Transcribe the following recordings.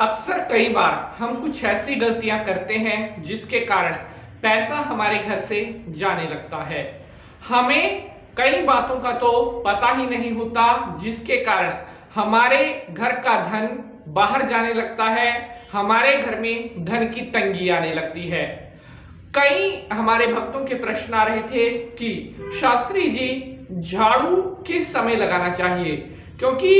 अक्सर कई बार हम कुछ ऐसी गलतियां करते हैं जिसके कारण पैसा हमारे घर से जाने लगता है। हमें कई बातों का तो पता ही नहीं होता जिसके कारण हमारे घर का धन बाहर जाने लगता है, हमारे घर में धन की तंगी आने लगती है। कई हमारे भक्तों के प्रश्न आ रहे थे कि शास्त्री जी झाड़ू किस समय लगाना चाहिए, क्योंकि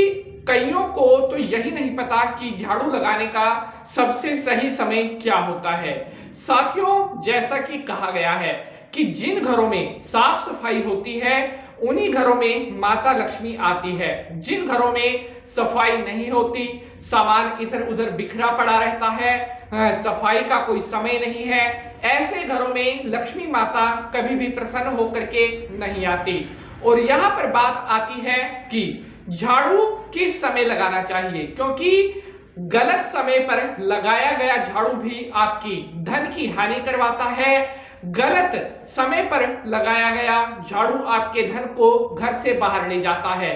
कईयों को तो यही नहीं पता कि झाड़ू लगाने का सबसे सही समय क्या होता है। साथियों, जैसा कि कहा गया है कि जिन घरों में साफ सफाई होती है उन्हीं घरों में माता लक्ष्मी आती है। जिन घरों में सफाई नहीं होती, सामान इधर उधर बिखरा पड़ा रहता है, सफाई का कोई समय नहीं है, ऐसे घरों में लक्ष्मी माता कभी भी प्रसन्न होकर के नहीं आती। और यहाँ पर बात आती है कि झाड़ू किस समय लगाना चाहिए, क्योंकि गलत समय पर लगाया गया झाड़ू भी आपकी धन की हानि करवाता है। गलत समय पर लगाया गया झाड़ू आपके धन को घर से बाहर ले जाता है।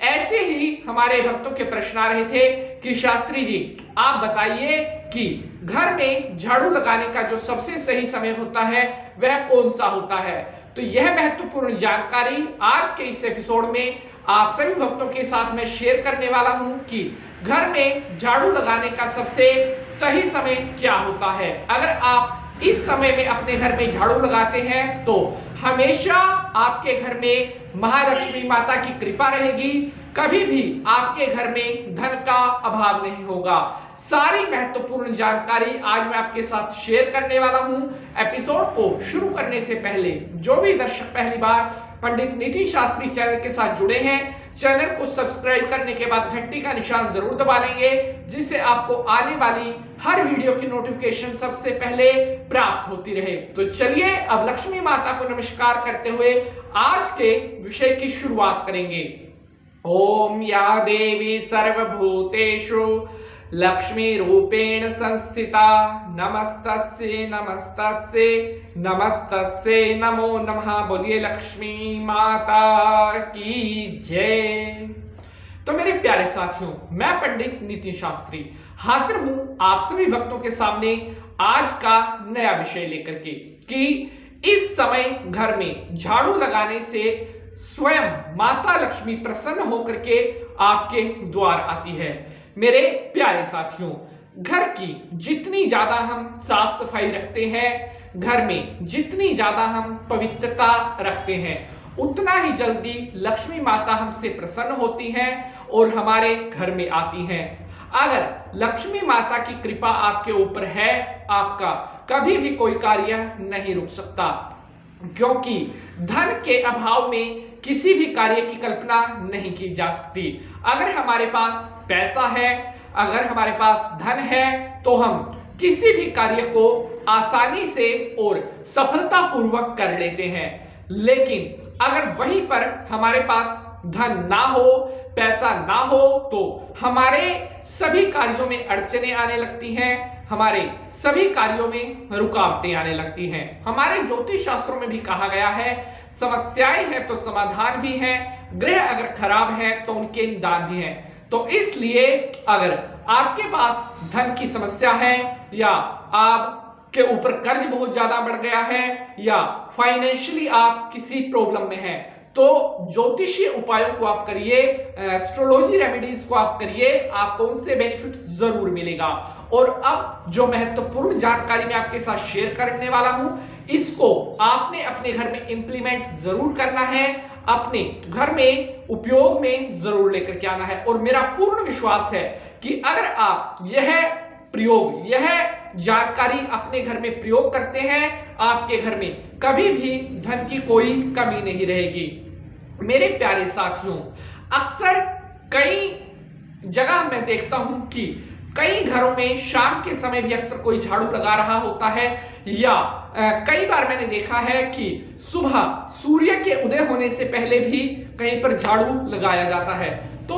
ऐसे ही हमारे भक्तों के प्रश्न आ रहे थे कि शास्त्री जी आप बताइए कि घर में झाड़ू लगाने का जो सबसे सही समय होता है वह कौन सा होता है। तो यह महत्वपूर्ण जानकारी आज के इस एपिसोड में आप सभी भक्तों के साथ मैं शेयर करने वाला हूं कि घर में झाड़ू लगाने का सबसे सही समय क्या होता है। अगर आप इस समय में अपने घर में झाड़ू लगाते हैं तो हमेशा आपके घर में महालक्ष्मी माता की कृपा रहेगी, कभी भी आपके घर में धन का अभाव नहीं होगा। सारी महत्वपूर्ण जानकारी आज मैं आपके साथ शेयर करने वाला हूं। एपिसोड को शुरू करने से पहले जो भी दर्शक पहली बार पंडित नीति शास्त्री चैनल के साथ जुड़े हैं, चैनल को सब्सक्राइब करने के बाद घंटी का निशान जरूर दबा लेंगे, जिससे आपको आने वाली हर वीडियो की नोटिफिकेशन सबसे पहले प्राप्त होती रहे। तो चलिए अब लक्ष्मी माता को नमस्कार करते हुए आज के विषय की शुरुआत करेंगे। ओम या देवी सर्वभूतेषु लक्ष्मी रूपेण संस्थिता नमस्तस्यै नमस्तस्यै नमस्तस्यै नमो नमः। बोलिए लक्ष्मी माता की जय। तो मेरे प्यारे साथियों, मैं पंडित नीति शास्त्री हाजिर हूं आप सभी भक्तों के सामने आज का नया विषय लेकर के कि इस समय घर में झाड़ू लगाने से स्वयं माता लक्ष्मी प्रसन्न होकर के आपके द्वार आती है। मेरे प्यारे साथियों, घर की जितनी ज्यादा हम साफ सफाई रखते हैं, घर में जितनी ज्यादा हम पवित्रता रखते हैं, उतना ही जल्दी लक्ष्मी माता हमसे प्रसन्न होती हैं और हमारे घर में आती हैं। अगर लक्ष्मी माता की कृपा आपके ऊपर है, आपका कभी भी कोई कार्य नहीं रुक सकता, क्योंकि धन के अभाव में किसी भी कार्य की कल्पना नहीं की जा सकती। अगर हमारे पास पैसा है, अगर हमारे पास धन है, तो हम किसी भी कार्य को आसानी से और सफलतापूर्वक कर लेते हैं। लेकिन अगर वहीं पर हमारे पास धन ना हो, पैसा ना हो, तो हमारे सभी कार्यों में अड़चने आने लगती हैं, हमारे सभी कार्यों में रुकावटें आने लगती हैं। हमारे ज्योतिष शास्त्रों में भी कहा गया है, समस्याएं हैं तो समाधान भी है, ग्रह अगर खराब है तो उनके निदान भी हैं। तो इसलिए अगर आपके पास धन की समस्या है, या आपके ऊपर कर्ज बहुत ज्यादा बढ़ गया है, या फाइनेंशियली आप किसी प्रॉब्लम में हैं, तो ज्योतिषीय उपायों को आप करिए, एस्ट्रोलॉजी रेमेडीज को आप करिए, आपको उनसे बेनिफिट जरूर मिलेगा। और अब जो महत्वपूर्ण जानकारी मैं आपके साथ शेयर करने वाला हूं, इसको आपने अपने घर में इंप्लीमेंट जरूर करना है, अपने घर में उपयोग में जरूर लेकर के आना है। और मेरा पूर्ण विश्वास है कि अगर आप यह जानकारी अपने घर में प्रयोग करते हैं, आपके घर में कभी भी धन की कोई कमी नहीं रहेगी। मेरे प्यारे साथियों, अक्सर कई जगह मैं देखता हूं कि कई घरों में शाम के समय भी अक्सर कोई झाड़ू लगा रहा होता है, या कई बार मैंने देखा है कि सुबह सूर्य के उदय होने से पहले भी कहीं पर झाड़ू लगाया जाता है। तो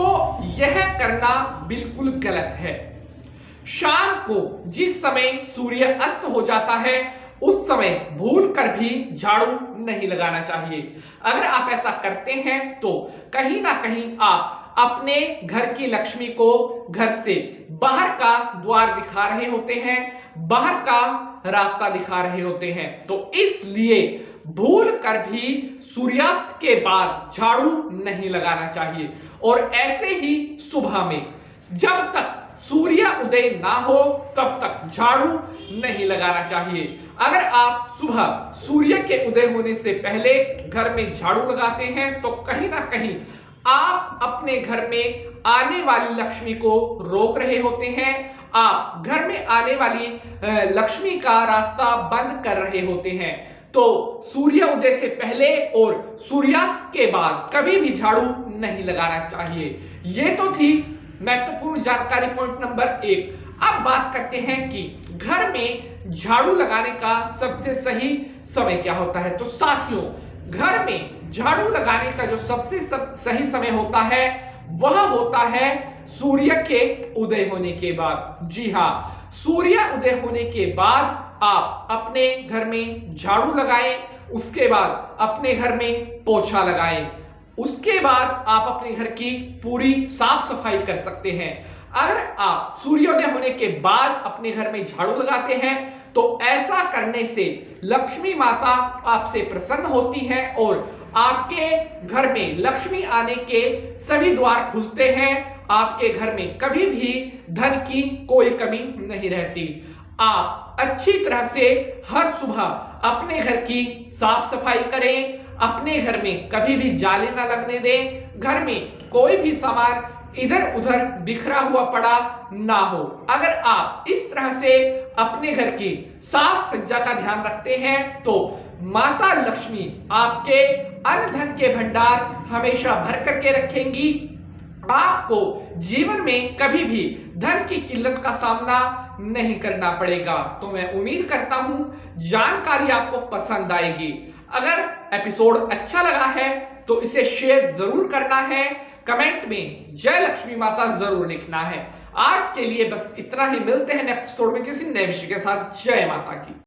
यह करना बिल्कुल गलत है। शाम को जिस समय सूर्य अस्त हो जाता है, उस समय भूल कर भी झाड़ू नहीं लगाना चाहिए। अगर आप ऐसा करते हैं तो कहीं ना कहीं आप अपने घर की लक्ष्मी को घर से बाहर का द्वार दिखा रहे होते हैं, बाहर का रास्ता दिखा रहे होते हैं। तो इसलिए भूल कर भी सूर्यास्त के बाद झाड़ू नहीं लगाना चाहिए। और ऐसे ही सुबह में जब तक सूर्य उदय ना हो तब तक झाड़ू नहीं लगाना चाहिए। अगर आप सुबह सूर्य के उदय होने से पहले घर में झाड़ू लगाते हैं तो कहीं ना कहीं आप अपने घर में आने वाली लक्ष्मी को रोक रहे होते हैं। आप घर में आने वाली लक्ष्मी का रास्ता बंद कर रहे होते हैं। तो सूर्य उदय से पहले और सूर्यास्त के बाद कभी भी झाड़ू नहीं लगाना चाहिए। ये तो थी महत्वपूर्ण जानकारी पॉइंट नंबर 1। अब बात करते हैं कि घर में झाड़ू लगाने का सबसे सही समय क्या होता है। तो साथियों, घर में झाड़ू लगाने का जो सबसे सही समय होता है वह होता है सूर्य के उदय होने के बाद। जी हाँ, सूर्य उदय होने के बाद आप अपने घर में झाड़ू लगाएं, उसके बाद अपने घर में पोछा लगाएं, उसके बाद आप अपने घर की पूरी साफ सफाई कर सकते हैं। अगर आप सूर्योदय होने के बाद अपने घर में झाड़ू लगाते हैं तो ऐसा करने से लक्ष्मी माता आपसे प्रसन्न होती है और आपके घर में लक्ष्मी आने के सभी द्वार खुलते हैं। आपके घर में कभी भी धन की कोई कमी नहीं रहती। आप अच्छी तरह से हर सुबह अपने घर की साफ सफाई करें, अपने घर में कभी भी जाले ना लगने दें, घर में कोई भी सामान इधर उधर बिखरा हुआ पड़ा ना हो। अगर आप इस तरह से अपने घर की साफ सज्जा का ध्यान रखते हैं तो माता लक्ष्मी आपके अन्न धन के भंडार हमेशा भर करके रखेंगी। आपको जीवन में कभी भी धन की किल्लत का सामना नहीं करना पड़ेगा। तो मैं उम्मीद करता हूं जानकारी आपको पसंद आएगी। अगर एपिसोड अच्छा लगा है तो इसे शेयर जरूर करना है, कमेंट में जय लक्ष्मी माता जरूर लिखना है। आज के लिए बस इतना ही, मिलते हैं नेक्स्ट एपिसोड में किसी नए विषय के साथ। जय माता की।